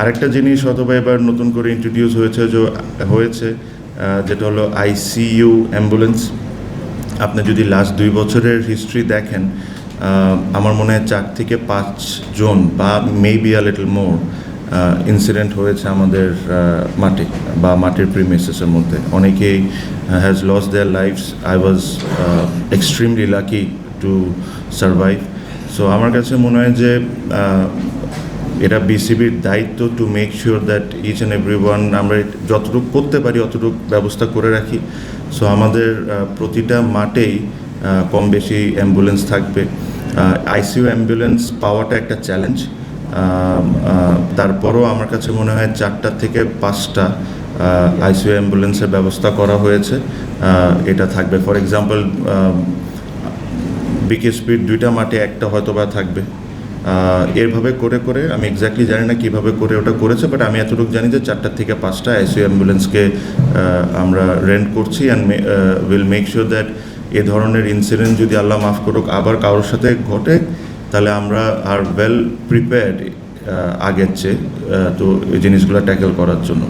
আরেকটা জিনিস অথবা এবার নতুন করে ইন্ট্রোডিউস হয়েছে যেটা হলো আইসিইউ অ্যাম্বুলেন্স। আপনি যদি লাস্ট 2 বছরের হিস্ট্রি দেখেন, আমার মনে হয় 4 থেকে 5 জন বা maybe a little more incident হয়েছে আমাদের মাঠে বা মাঠের প্রিমিসেসের মধ্যে। অনেকেই has lost their lives. I was extremely lucky to survive. So আমার কাছে মনে হয় যে এটা বিসিবির দায়িত্ব to make sure that each and every one আমরা যতটুকু করতে পারি অতটুকু ব্যবস্থা করে রাখি। সো আমাদের প্রতিটা মাঠেই কম বেশি অ্যাম্বুলেন্স থাকবে। আইসিইউ অ্যাম্বুলেন্স পাওয়াটা একটা চ্যালেঞ্জ। তারপরও আমার কাছে মনে হয় 4টা থেকে 5টা আইসিইউ অ্যাম্বুলেন্সের ব্যবস্থা করা হয়েছে। এটা থাকবে, ফর এক্সাম্পল বিকেএসপির 2টা মাঠে একটা হয়তো বা থাকবে। এভাবে করে করে আমি এক্স্যাক্টলি জানি না কীভাবে করে ওটা করেছে, বাট আমি এতটুকু জানি যে 4টা থেকে 5টা আইসিইউ অ্যাম্বুলেন্সকে আমরা রেন্ট করছি and will make sure that এ ধরনের ইনসিডেন্ট যদি আল্লাহ মাফ করুক আবার কারোর সাথে ঘটে, তাহলে আমরা আর ওয়েল প্রিপেয়ার্ড আগের চেয়ে তো এই জিনিসগুলো ট্যাকেল করার জন্য।